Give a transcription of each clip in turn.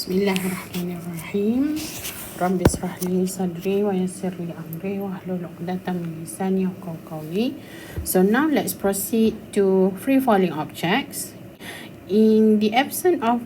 Bismillahirrahmanirrahim. Rabbi israh li sadri wa yassir li amri wa hlul 'uqdatam min lisani yafqahu qawli. So now let's proceed to free falling objects. In the absence of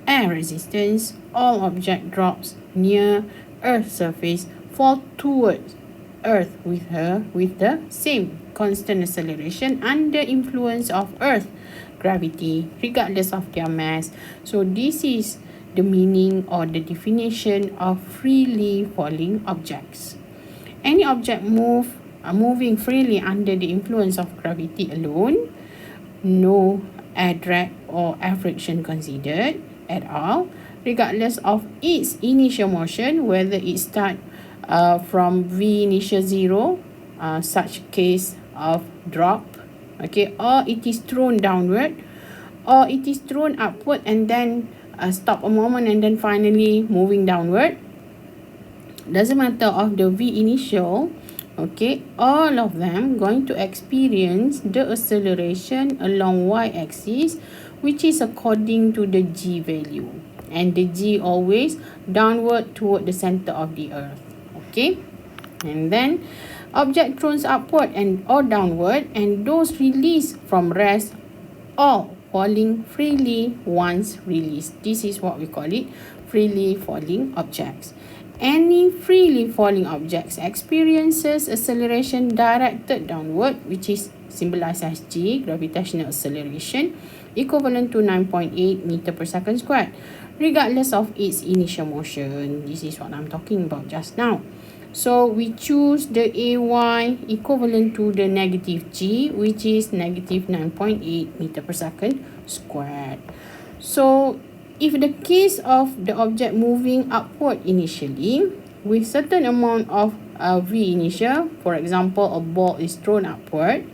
air resistance, all object drops near Earth's surface fall towards Earth with the same constant acceleration under influence of Earth gravity regardless of their mass. So this is the meaning or the definition of freely falling objects. Any object moving freely under the influence of gravity alone, no air drag or air friction considered at all, regardless of its initial motion, whether it starts from V initial 0, such case of drop, okay, or it is thrown downward, or it is thrown upward and then stop a moment and then finally moving downward. Doesn't matter of the V initial, okay, all of them going to experience the acceleration along y-axis, which is according to the g value, and the g always downward toward the center of the earth, okay. And then object thrown upward and or downward, and those released from rest all falling freely once released. This is what we call it freely falling objects. Any freely falling objects experiences acceleration directed downward, which is symbolized as g, gravitational acceleration, equivalent to 9.8 meter per second squared, regardless of its initial motion. This is what I'm talking about just now. So we choose the AY equivalent to the negative G, which is negative 9.8 meter per second squared. So if the case of the object moving upward initially with certain amount of V initial, for example, a ball is thrown upward,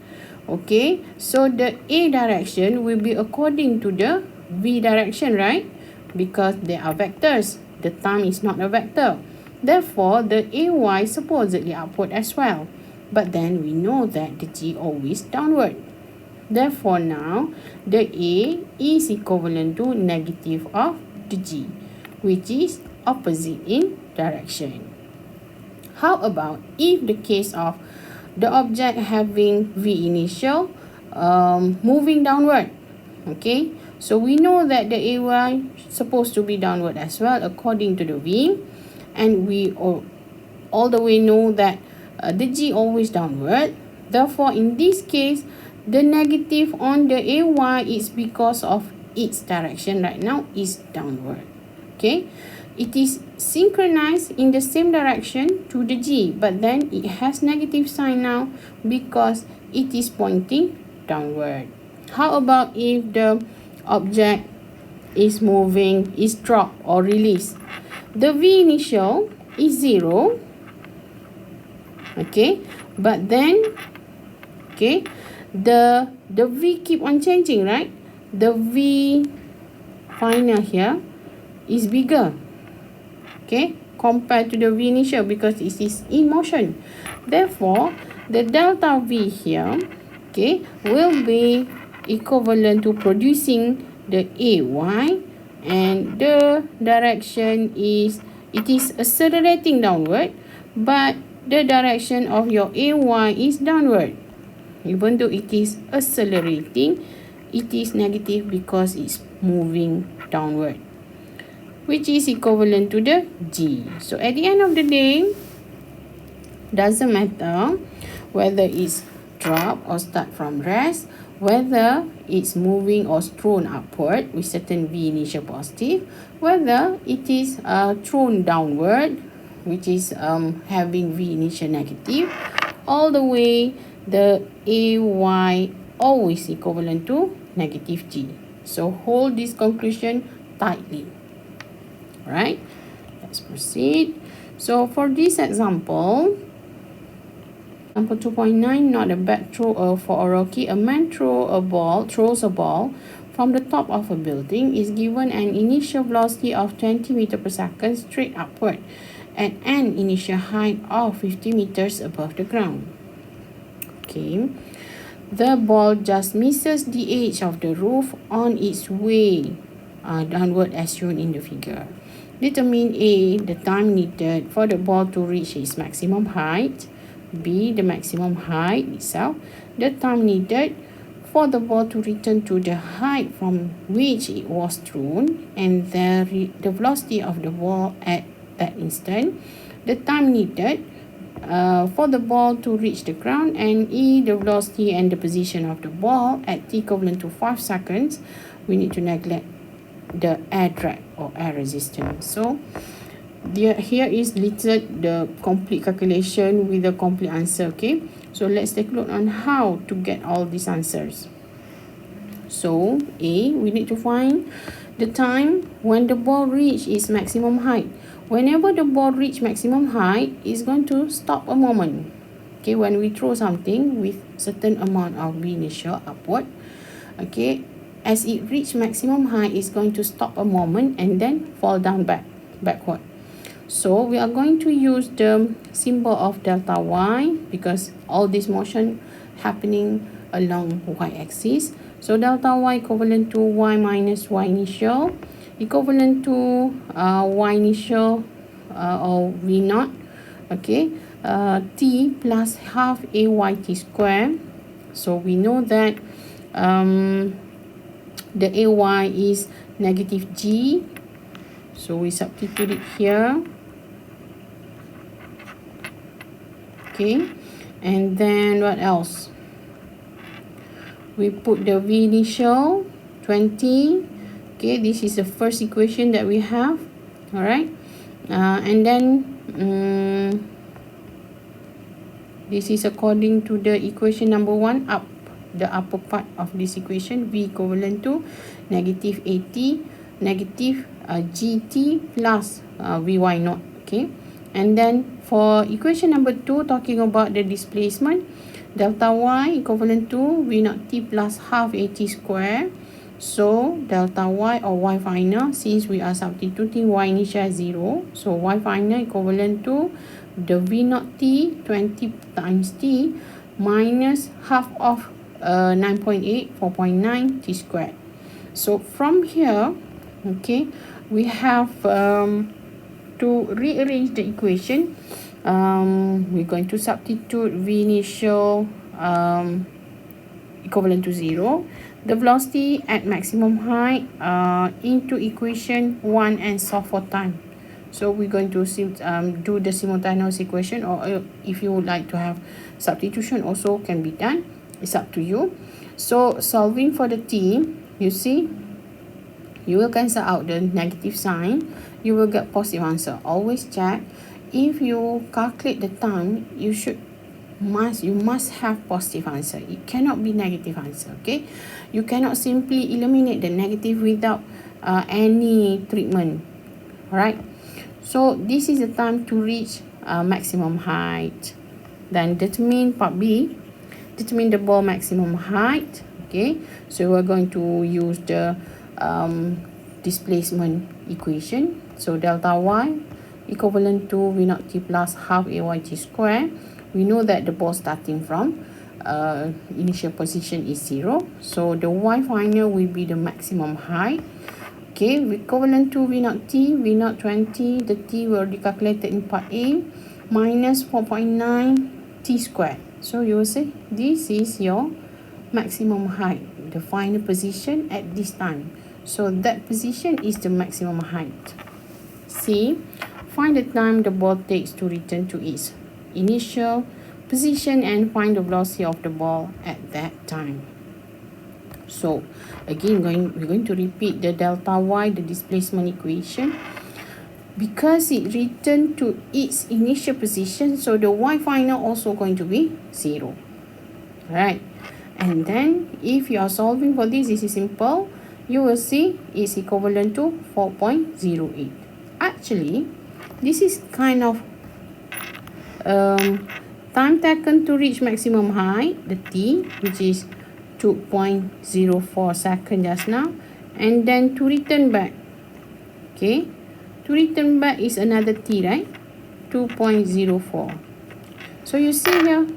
okay, so the A direction will be according to the V direction, right? Because they are vectors. The time is not a vector. Therefore, the AY supposedly upward as well. But then we know that the G always downward. Therefore, now the A is equivalent to negative of the G, which is opposite in direction. How about if the case of the object having V initial moving downward? Okay, so we know that the AY supposed to be downward as well according to the V. And we all the way know that the G always downward. Therefore, in this case, the negative on the AY is because of its direction right now is downward. Okay, it is synchronized in the same direction to the G, but then it has negative sign now because it is pointing downward. How about if the object is moving, is dropped or released? The V initial is 0, okay, but then, okay, the V keep on changing, right? The V final here is bigger, okay, compared to the V initial because it is in motion. Therefore, the delta V here, okay, will be equivalent to producing the AY, and the direction is, it is accelerating downward, but the direction of your AY is downward. Even though it is accelerating, it is negative because it's moving downward, which is equivalent to the G. So at the end of the day, doesn't matter whether it's drop or start from rest, whether it's moving or thrown upward with certain V initial positive, whether it is thrown downward, which is having V initial negative, all the way the AY always equivalent to negative G. So hold this conclusion tightly. Alright, let's proceed. So for this example 2.9, not a bad throw for a Rocky. A man throws a ball from the top of a building, is given an initial velocity of 20 meters per second straight upward at an initial height of 50 meters above the ground. Okay, the ball just misses the edge of the roof on its way downward as shown in the figure. Determine A, the time needed for the ball to reach its maximum height. B, the maximum height itself. The time needed for the ball to return to the height from which it was thrown, and the velocity of the ball at that instant. The time needed for the ball to reach the ground, and E, the velocity and the position of the ball at t equivalent to 5 seconds. We need to neglect the air drag or air resistance. So here is listed the complete calculation with the complete answer. Okay, so let's take a look on how to get all these answers. So A, we need to find the time when the ball reach its maximum height. Whenever the ball reach maximum height, it's going to stop a moment. Okay, when we throw something with certain amount of V initial upward, okay, as it reach maximum height, it's going to stop a moment and then fall down backward. So we are going to use the symbol of delta y because all this motion happening along y-axis. So delta y equivalent to y minus y initial equivalent to y initial or v naught, okay, t plus half ay t square. So we know that the ay is negative g, so we substitute it here. Okay, and then what else? We put the v initial 20. Okay, this is the first equation that we have. All right, and then this is according to the equation number 1 up the upper part of this equation. V equivalent to negative 80 negative gt plus vy naught. Okay, and then for equation number 2, talking about the displacement, delta y equivalent to v naught t plus half at square. So delta y or y final, since we are substituting y initial as 0, so y final equivalent to the v naught t 20 times t minus half of 9.8 4.9 t squared. So from here, okay, we have to rearrange the equation. We're going to substitute v initial equivalent to 0, the velocity at maximum height into equation 1 and solve for time. So we're going to do the simultaneous equation, or if you would like to have substitution also can be done. It's up to you. So solving for the t, you see, you will cancel out the negative sign. You will get positive answer. Always check. If you calculate the time, you must have positive answer. It cannot be negative answer. Okay, you cannot simply eliminate the negative without any treatment. Alright, so this is the time to reach maximum height. Then determine part B, determine the ball maximum height. Okay, so we're going to use the displacement equation. So delta y equivalent to v naught t plus half ay t square. We know that the ball starting from initial position is 0. So the y final will be the maximum height. Okay, equivalent to v naught t, v naught 20, the t will be calculated in part A, minus 4.9 t squared. So you will say this is your maximum height, the final position at this time. So that position is the maximum height. C, find the time the ball takes to return to its initial position and find the velocity of the ball at that time. So again, we're going to repeat the delta y, the displacement equation. Because it returned to its initial position, so the y final also going to be 0. Alright, and then if you are solving for this, this is simple. You will see it's equivalent to 4.08. Actually, this is kind of time taken to reach maximum height, the t, which is 2.04 seconds just now, and then to return back. Okay, to return back is another t, right? 2.04. So you see here,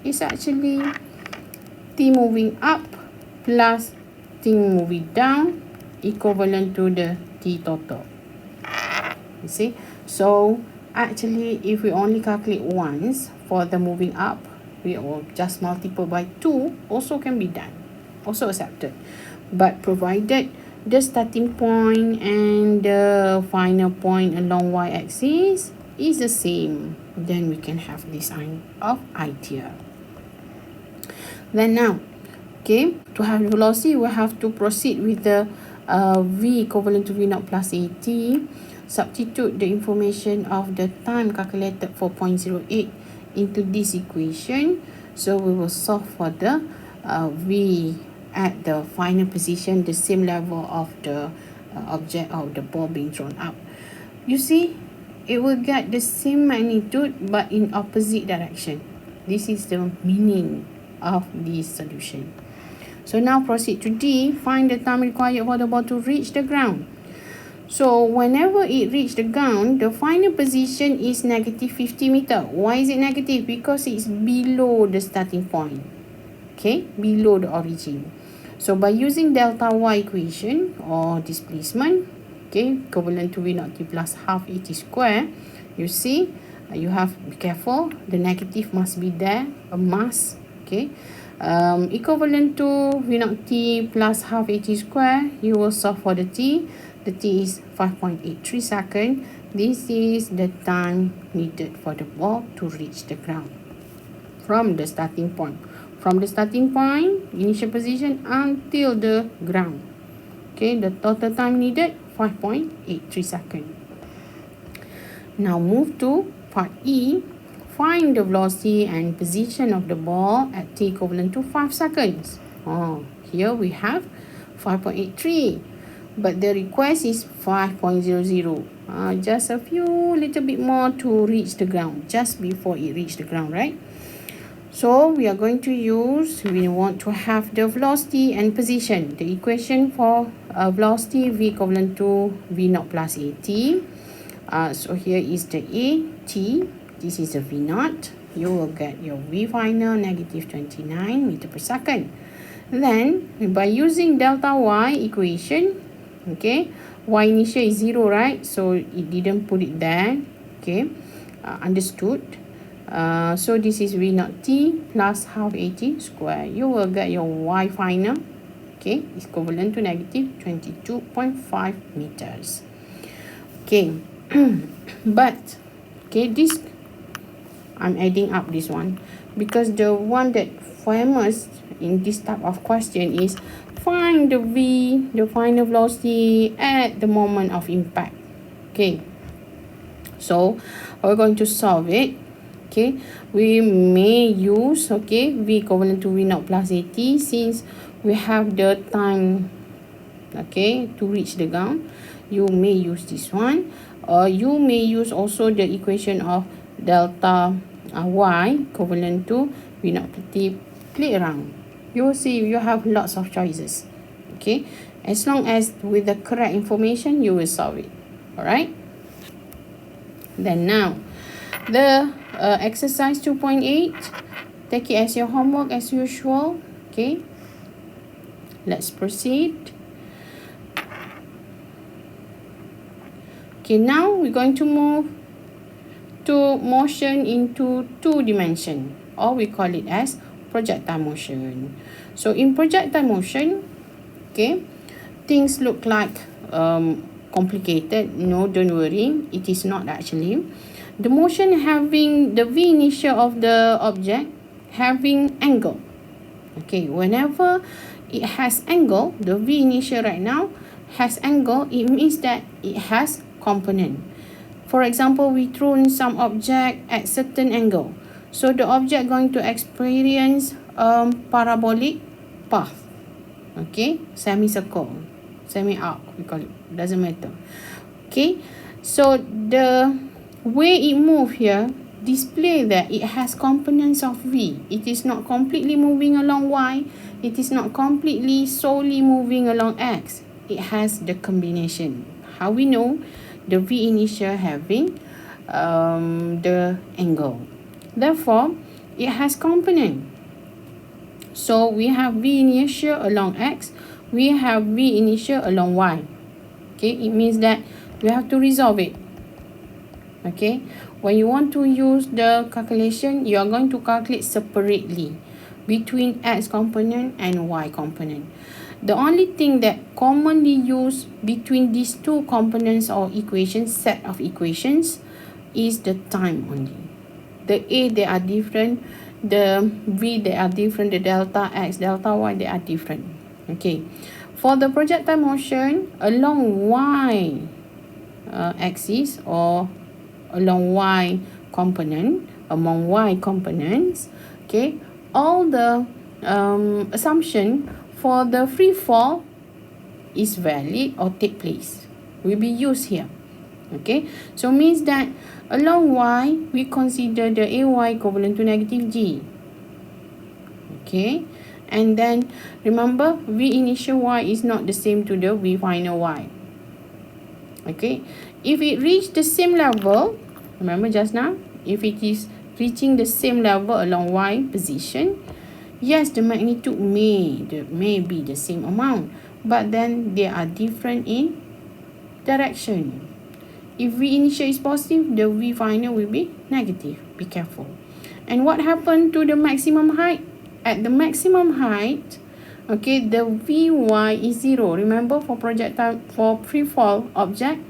it's actually t moving up plus t moving down equivalent to the t total. You see, so actually if we only calculate once for the moving up, we will just multiply by 2 also can be done, also accepted, but provided the starting point and the final point along y-axis is the same, then we can have this kind of idea. Then now, okay, to have velocity, we have to proceed with the v equivalent to v naught plus at. Substitute the information of the time calculated for 0.08 into this equation. So we will solve for the v at the final position, the same level of the object of the ball being thrown up. You see, it will get the same magnitude but in opposite direction. This is the meaning of this solution. So now proceed to D. Find the time required for the ball to reach the ground. So whenever it reaches the ground, the final position is negative 50 meter. Why is it negative? Because it's below the starting point. Okay, below the origin. So by using delta y equation or displacement, okay, equivalent to v naught t plus half at square, you see, you have be careful, the negative must be there, a must, okay. Equivalent to v naught t plus half at square, you will solve for the t. The t is 5.83 seconds. This is the time needed for the ball to reach the ground from the starting point. From the starting point, initial position, until the ground. Okay, the total time needed, 5.83 seconds. Now move to part E. Find the velocity and position of the ball at t equivalent to 5 seconds. Here we have 5.83. But the request is 5.00. Just a few little bit more to reach the ground, just before it reach the ground, right? So we are going to use, we want to have the velocity and position. The equation for velocity, v equivalent to v naught plus at. So here is the a, t. This is the v naught. You will get your v final, negative 29 meter per second. Then by using delta y equation, okay, y initial is 0, right? So it didn't put it there. Okay, understood. So this is v naught t plus half at square. You will get your y final, okay, is equivalent to negative 22.5 meters. Okay, but okay, this I'm adding up this one because the one that famous in this type of question is find the v, the final velocity at the moment of impact. Okay, so we're going to solve it. Okay, we may use, okay, v equivalent to v naught plus at, since we have the time, okay, to reach the ground. You may use this one, or you may use also the equation of delta y equivalent to v naught t. Play around. You will see you have lots of choices. Okay, as long as with the correct information, you will solve it. Alright. Then now, the exercise 2.8, take it as your homework as usual. Okay, let's proceed. Okay, now we're going to move to motion into 2 dimension, or we call it as projectile motion. So in projectile motion, okay, things look like complicated. No, don't worry, it is not actually. The motion having the v initial of the object having angle. Okay, whenever it has angle, the v initial right now has angle, it means that it has component. For example, we throw in some object at certain angle. So the object going to experience parabolic path. Okay, semicircle, semi-arc, we call it, doesn't matter. Okay, so the way it move here display that it has components of v. It is not completely moving along y. It is not completely solely moving along x. It has the combination. How we know? The v initial having the angle. Therefore, it has component. So we have v initial along x. we have v initial along y. Okay, it means that we have to resolve it. Okay, when you want to use the calculation, you are going to calculate separately between x component and y component. The only thing that commonly used between these two components or equations, set of equations, is the time only. The a, they are different. The v, they are different. The delta x, delta y, they are different. Okay, for the projectile motion along y axis or along y component, among y components, okay, all the assumption for the free fall is valid or take place, will be used here. Okay, so means that along y, we consider the ay equivalent to negative g. Okay, and then remember, v initial y is not the same to the v final y. Okay, if it reach the same level, remember just now, if it is reaching the same level along y position, yes, the magnitude may be the same amount, but then they are different in direction. If v initial is positive, the v final will be negative. Be careful. And what happened to the maximum height? At the maximum height, okay, the vy is 0. Remember, for projectile, for free fall object,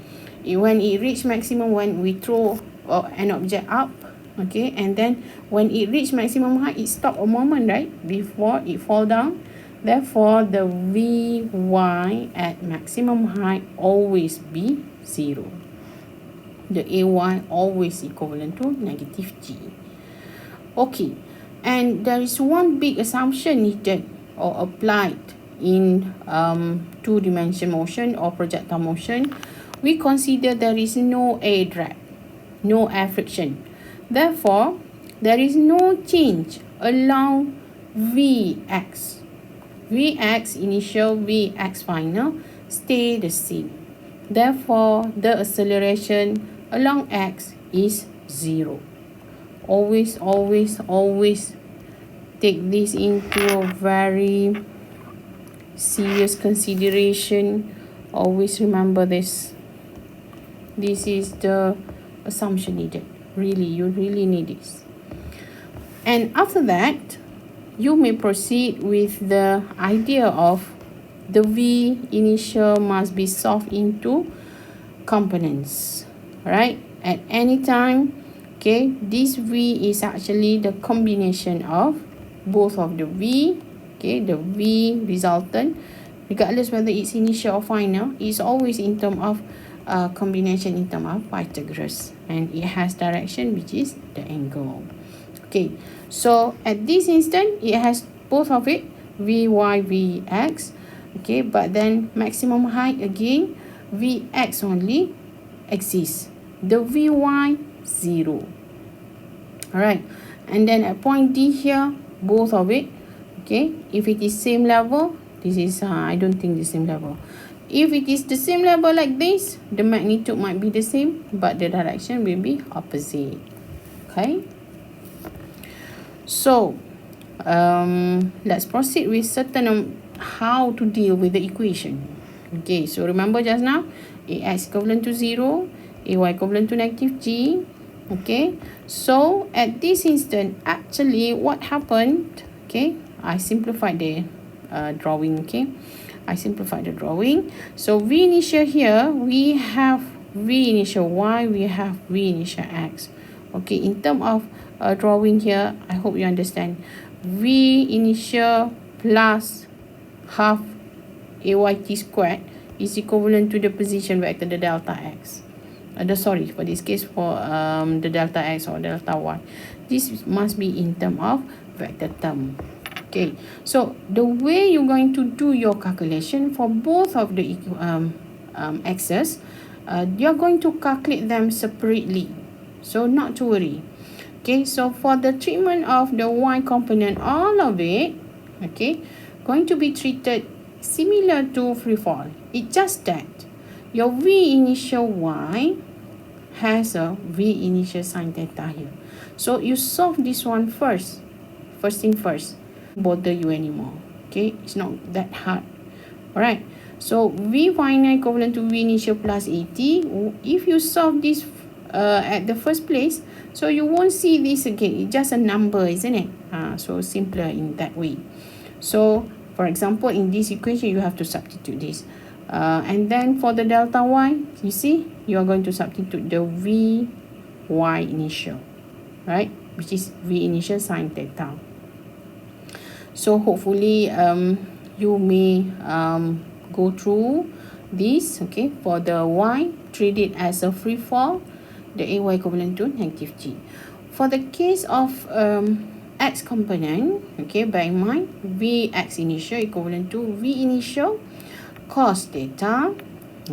when it reach maximum, when we throw an object up, okay, and then when it reach maximum height, it stop a moment, right, before it fall down. Therefore, the vy at maximum height always be 0. The ay always equivalent to negative g. Okay, and there is one big assumption needed or applied in two-dimension motion or projectile motion. We consider there is no air drag, no air friction. Therefore, there is no change along Vx. Vx initial, Vx final stay the same. Therefore, the acceleration along x is 0. Always, always, always take this into a very serious consideration. Always remember this. This is the assumption needed. Really, you really need this. And after that, you may proceed with the idea of the v initial must be solved into components, right? At any time, okay, this v is actually the combination of both of the v, okay, the v resultant, regardless whether it's initial or final, is always in terms of combination in terms of Pythagoras, and it has direction, which is the angle. Okay, so at this instant, it has both of it, vy, vx. Okay, but then maximum height again, vx only exists. The vy 0. Alright, and then at point D here, both of it. Okay, if it is same level, this is I don't think the same level. If it is the same level like this, the magnitude might be the same, but the direction will be opposite. Okay, so let's proceed with certain how to deal with the equation. Okay, so remember just now, ax equivalent to 0, ay equivalent to negative g. Okay, so at this instant, actually what happened, okay, I simplified the drawing. Okay, I simplified the drawing. So v initial here, we have v initial y, we have v initial x. Okay, in terms of drawing here, I hope you understand. V initial plus half ayt squared is equivalent to the position vector, the delta x. Sorry, for this case, for the delta x or delta y, this must be in terms of vector term. Okay, so the way you're going to do your calculation for both of the x's, you're going to calculate them separately, so not to worry. Okay, so for the treatment of the y component, all of it, okay, going to be treated similar to free fall. It's just that your v initial y has a v initial sine theta here. So you solve this one first thing first, bother you anymore. Okay, it's not that hard. Alright, so V final equivalent to V initial plus AT. If you solve this at the first place, so you won't see this again. It's just a number, isn't it? So simpler in that way. So for example, in this equation, you have to substitute this. And then for the delta Y, you see, you are going to substitute the V Y initial, right? Which is V initial sine theta. So hopefully you may go through this. Okay, for the Y, treat it as a free fall, the AY equivalent to negative G. For the case of X component, okay, bear in mind Vx initial equivalent to V initial cos theta.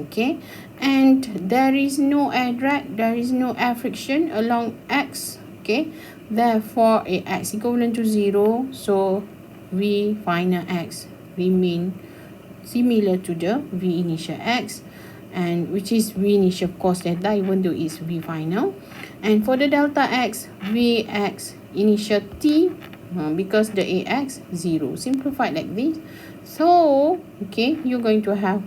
Okay, and there is no air drag, there is no air friction along X. Okay, therefore Ax equivalent to 0, so V final X remain similar to the V initial X, and which is V initial cos theta, even though it's V final. And for the delta X, Vx initial T, because the Ax 0, simplified like this. So okay, you're going to have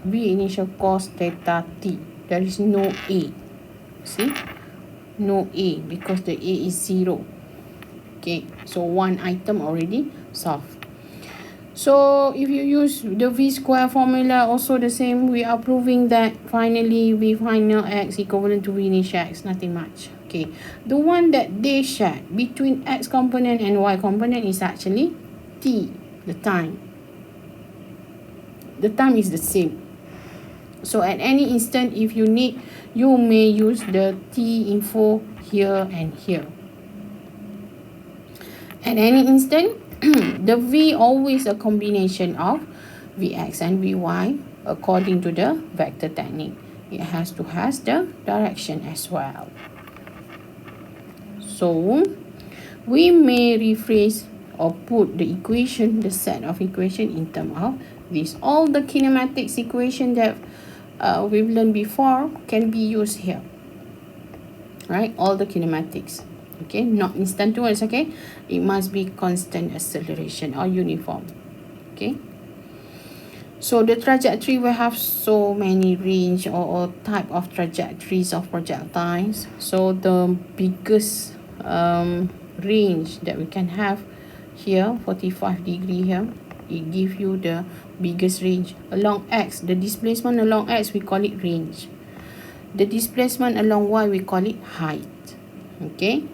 V initial cos theta T. There is no A, see, no A, because the A is 0. Okay, so one item already solved. So if you use the V square formula, also the same, we are proving that finally V final X equivalent to V initial X, nothing much. Okay, the one that they share between X component and Y component is actually T, the time. The time is the same. So at any instant, if you need, you may use the T info here and here. At any instant, the V always a combination of Vx and Vy according to the vector technique. It has to has the direction as well. So we may rephrase or put the equation, the set of equation in terms of this. All the kinematics equation that we've learned before can be used here, right? All the kinematics. Okay, not instantaneous. Okay, it must be constant acceleration or uniform. Okay, so the trajectory will have so many range or type of trajectories of projectiles. So the biggest range that we can have here, 45 degree here, it gives you the biggest range along X. The displacement along X, we call it range. The displacement along Y, we call it height. Okay,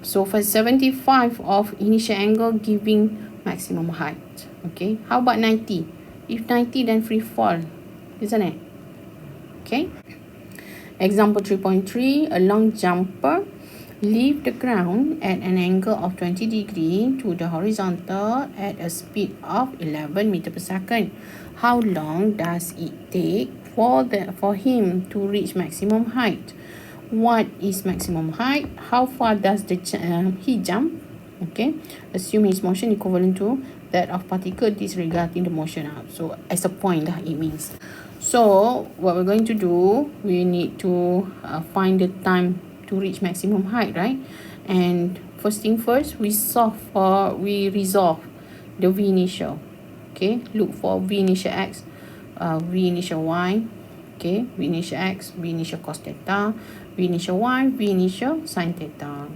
so for 75 of initial angle giving maximum height. Okay, how about 90? If 90, then free fall, isn't it? Okay, example 3.3, a long jumper leave the ground at an angle of 20 degree to the horizontal at a speed of 11 meter per second. How long does it take for him to reach maximum height? What is maximum height? How far does he jump? Okay, assume his motion equivalent to that of particle disregarding the motion out. So as a point that it means. So what we're going to do, we need to find the time to reach maximum height, right? And first thing first, we resolve the V initial. Okay, look for V initial X, V initial Y. Okay, V initial X, V initial cos theta, V initial Y, V initial sin theta.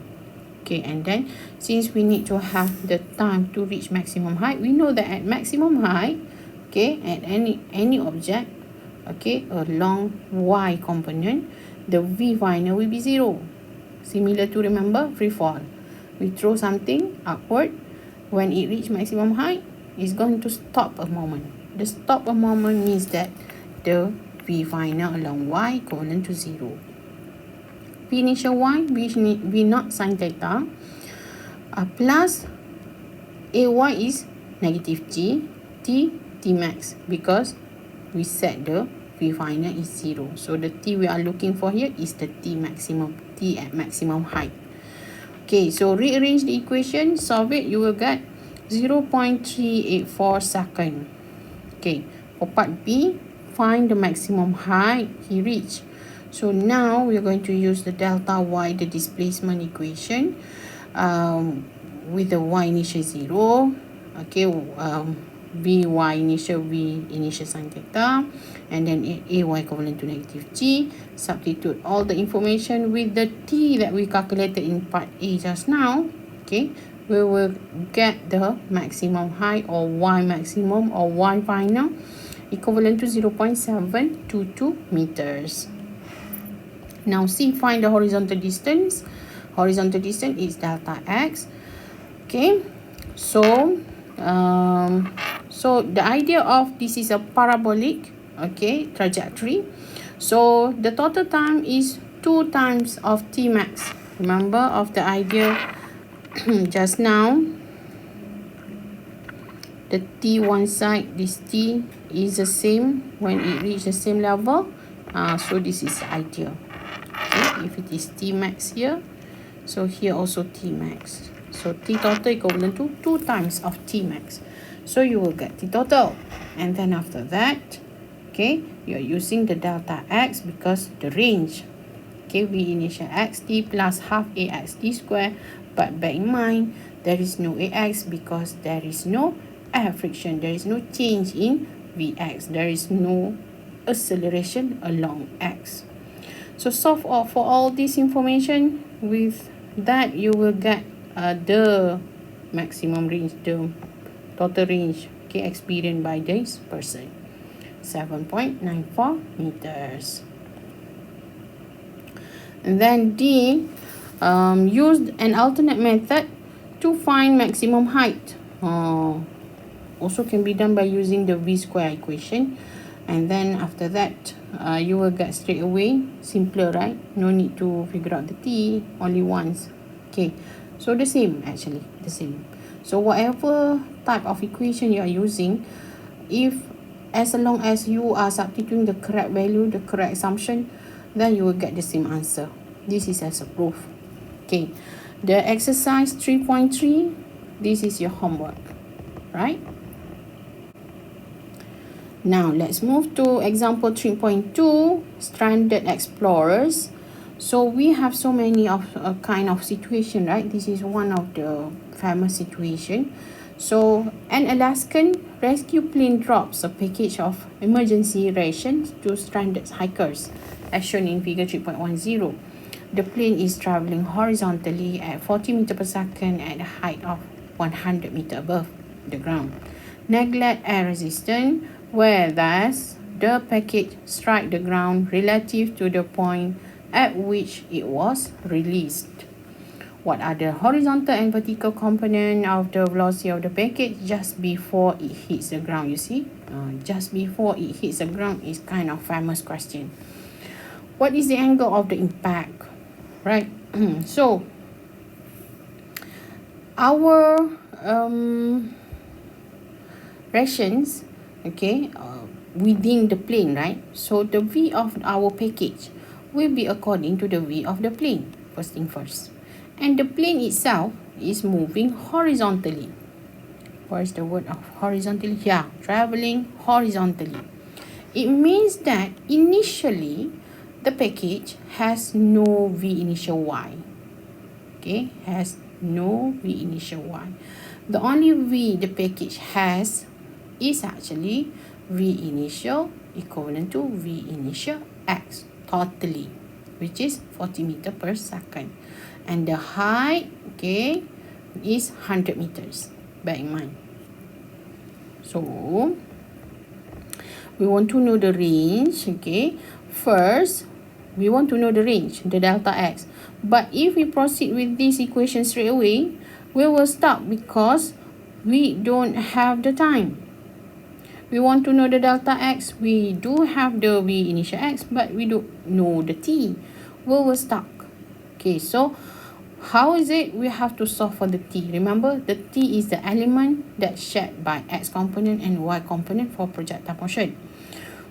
Okay, and then since we need to have the time to reach maximum height, we know that at maximum height, okay, at any object, okay, along Y component, the V final will be 0. Similar to, remember, free fall. We throw something upward. When it reach maximum height, it's going to stop a moment. The stop a moment means that the V final along Y equivalent to 0. V initial Y, V naught sin theta, plus AY is negative G, T max, because we set the V final is 0. So the T we are looking for here is the T maximum, T at maximum height. Okay, so rearrange the equation, solve it, you will get 0.384 second. Okay, for part B, find the maximum height he reached. So now we are going to use the delta Y, the displacement equation, with the Y initial 0. Okay, Vy initial, V initial sin theta, and then AY equivalent to negative G. Substitute all the information with the T that we calculated in part A just now. Okay, we will get the maximum height, or Y maximum, or Y final, equivalent to 0.722 meters. Now C, find the horizontal distance. Horizontal distance is delta X. Okay, so the idea of this is a parabolic, okay, trajectory. So the total time is 2 times of T max. Remember of the idea just now, the T one side, this T is the same when it reaches the same level. So this is the idea. Okay, if it is T max here, so here also T max. So T total equivalent to 2 times of T max. So you will get T total. And then after that, okay, you are using the delta X because the range. Okay, V initial X T plus half AX T square. But bear in mind, there is no AX because there is no air friction. There is no change in Vx. There is no acceleration along X. So solve for all this information. With that, you will get the maximum range, the total range, okay, experienced by this person, 7.94 meters. And then D, used an alternate method to find maximum height. Also can be done by using the V square equation. And then after that, you will get straight away, simpler, right? No need to figure out the T only once. Okay, so the same, actually, the same. So whatever type of equation you are using, as long as you are substituting the correct value, the correct assumption, then you will get the same answer. This is as a proof. Okay, the exercise 3.3, this is your homework, right? Now let's move to example 3.2, stranded explorers. So we have so many of a kind of situation, right? This is one of the famous situation. So an Alaskan rescue plane drops a package of emergency rations to stranded hikers, as shown in figure 3.10. The plane is traveling horizontally at 40 meters per second at a height of 100 meters above the ground. Neglect air resistance, whereas the package strike the ground relative to the point at which it was released. What are the horizontal and vertical component of the velocity of the package just before it hits the ground? You see, just before it hits the ground is kind of famous question. What is the angle of the impact, right? So our rations, okay, within the plane, right? So the V of our package will be according to the V of the plane, first thing first. And the plane itself is moving horizontally. What is the word of horizontally? Yeah, traveling horizontally. It means that initially the package has no V initial Y. Okay, has no V initial Y. The only V the package has is actually V initial equivalent to V initial X totally, which is 40 meters per second. And the height, okay, is 100 meters. Bear in mind. So we want to know the range, okay. First, we want to know the range, the delta X. But if we proceed with this equation straight away, we will stop because we don't have the time. We want to know the delta X. We do have the V initial X, but we don't know the T. We will stop. Okay, so how is it? We have to solve for the T. Remember, the T is the element that's shared by X component and Y component for projectile motion.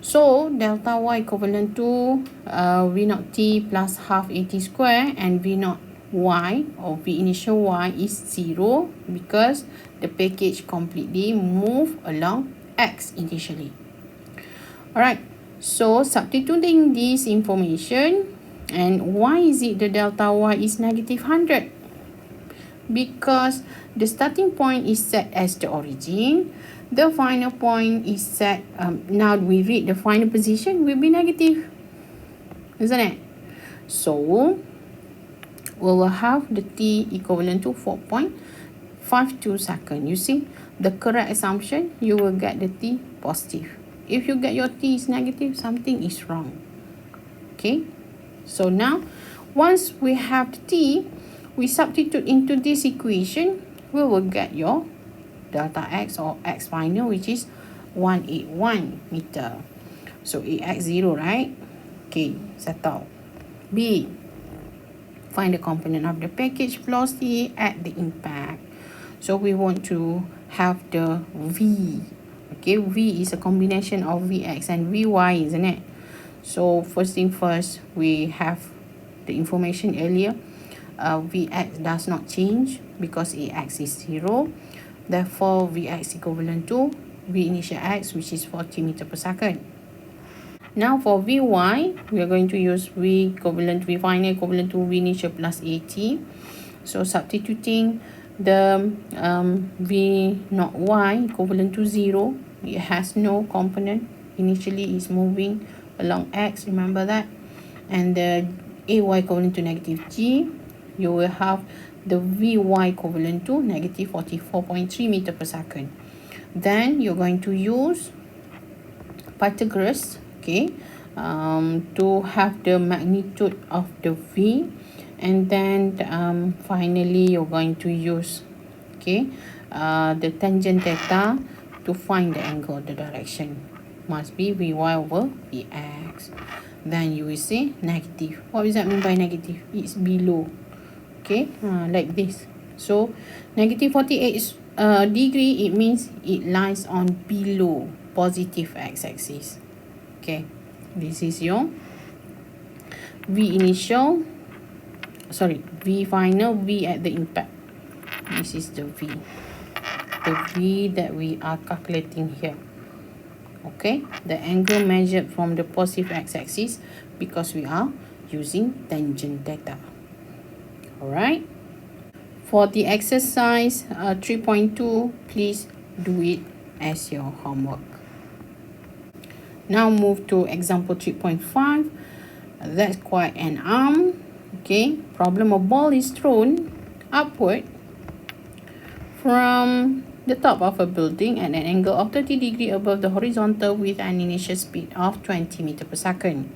So delta Y equivalent to V naught T plus half AT square, and V naught Y or V initial Y is 0 because the package completely move along X initially. Alright, so substituting this information, and why is it the delta Y is negative 100? Because the starting point is set as the origin, the final point is set. Now we read the final position will be negative, isn't it? So we will have the t equivalent to 4.52 seconds. You see, the correct assumption, you will get the t positive. If you get your t is negative, something is wrong. Okay, so now once we have the t, we substitute into this equation, we will get your delta x or x final, which is 181 meter. So ax0, right? Okay, settle. B, find the component of the package velocity at the impact. So we want to have the v. Okay, v is a combination of vx and vy, isn't it? So first thing first, we have the information earlier. Vx does not change because ax is 0. Therefore, Vx equivalent to V initial x, which is 40 meter per second. Now for Vy, we are going to use V equivalent, V final equivalent to V initial plus AT. So substituting the V naught y equivalent to 0. It has no component. Initially it's moving along x, remember that. And the Ay equivalent to negative g. You will have the Vy equivalent to negative 44.3 meter per second. Then you're going to use Pythagoras, okay, to have the magnitude of the V, and then finally you're going to use, okay, the tangent theta to find the angle of the direction. Must be Vy over Vx. Then you will see negative. What does that mean by negative? It's below. Okay, like this. So negative 48 degree, it means it lies on below positive x-axis. Okay, this is your V initial, sorry, V final, V at the impact. This is the V that we are calculating here. Okay, the angle measured from the positive x-axis because we are using tangent theta. Alright, for the exercise 3.2, please do it as your homework. Now move to example 3.5. That's quite an arm. Okay, problem, a ball is thrown upward from the top of a building at an angle of 30 degrees above the horizontal with an initial speed of 20 meters per second.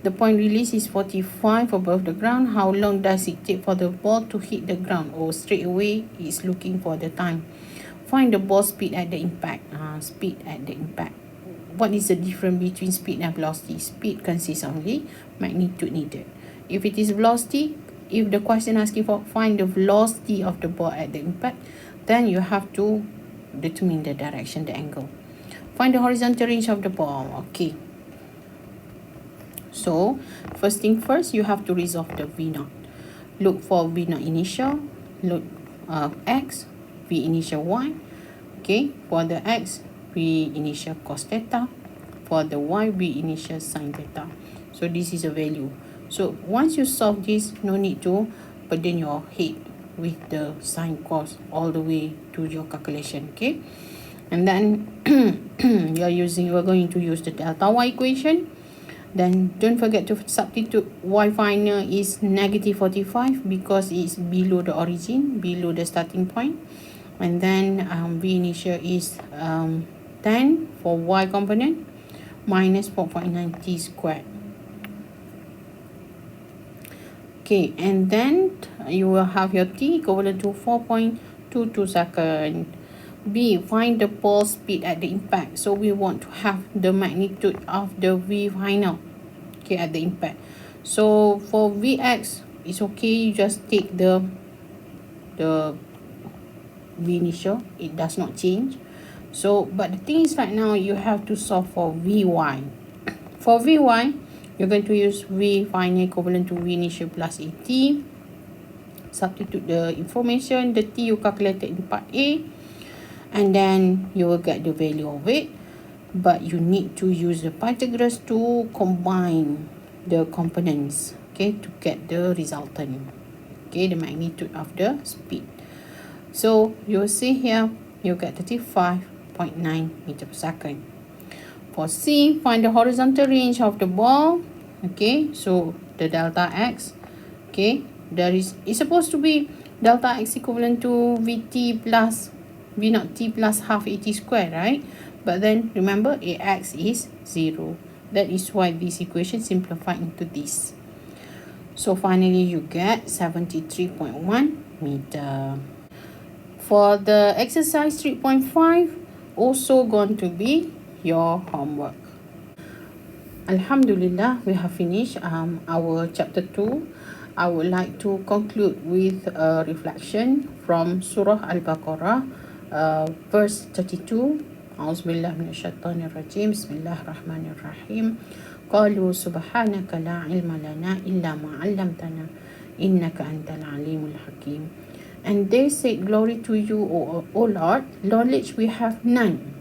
The point release is 45 above the ground. How long does it take for the ball to hit the ground? Or straight away, it's looking for the time. Find the ball speed at the impact. Speed at the impact. What is the difference between speed and velocity? Speed consists only magnitude needed. If it is velocity, if the question asking for find the velocity of the ball at the impact, then you have to determine the direction, the angle. Find the horizontal range of the ball. Okay. So, first thing first, you have to resolve the V naught. Look for V naught initial, look x, V initial y. Okay, for the x, V initial cos theta. For the y, V initial sin theta. So, this is a value. So, once you solve this, no need to burden your head with the sine cos all the way to your calculation. Okay, and then we're going to use the delta y equation. Then don't forget to substitute y final is negative 45 because it's below the origin, below the starting point. And then V initial is 10 for y component minus 4.90 squared. Okay, and then you will have your t equivalent to 4.22 seconds. B, find the ball speed at the impact. So we want to have the magnitude of the V final, okay, at the impact. So for Vx, it's okay, you just take the V initial, it does not change. So, but the thing is right now, you have to solve for Vy. For Vy, you're going to use V final equivalent to V initial plus AT. Substitute the information, the T you calculated in part A, and then you will get the value of it. But you need to use the Pythagoras to combine the components, okay, to get the resultant, okay, the magnitude of the speed. So you will see here, you get 35 8.9 meter per second. For C, find the horizontal range of the ball. Okay, so the delta x. Okay, it's supposed to be delta x equivalent to vt plus v naught t plus half at square, right? But then remember ax is 0. That is why this equation simplified into this. So finally you get 73.1 meter. For the exercise 3.5, also going to be your homework. Alhamdulillah, we have finished our chapter 2. I would like to conclude with a reflection from Surah Al-Baqarah, verse 32. A'udzubillah minasyaitanirrajim. Bismillahirrahmanirrahim. Qalu subhanaka la ilma lana illa ma 'allamtana innaka antal alimul hakim. And they said, glory to you, O Lord, knowledge we have none.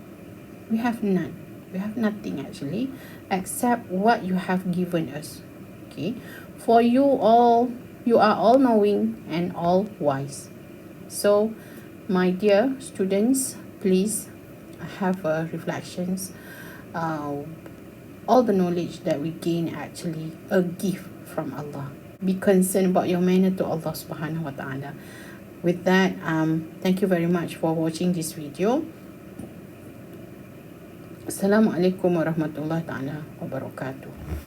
We have none. We have nothing actually, except what you have given us. Okay. For you are all knowing and all wise. So, my dear students, please have reflections. All the knowledge that we gain actually a gift from Allah. Be concerned about your manner to Allah subhanahu wa ta'ala. With that, thank you very much for watching this video. Assalamualaikum warahmatullahi taala wabarakatuh.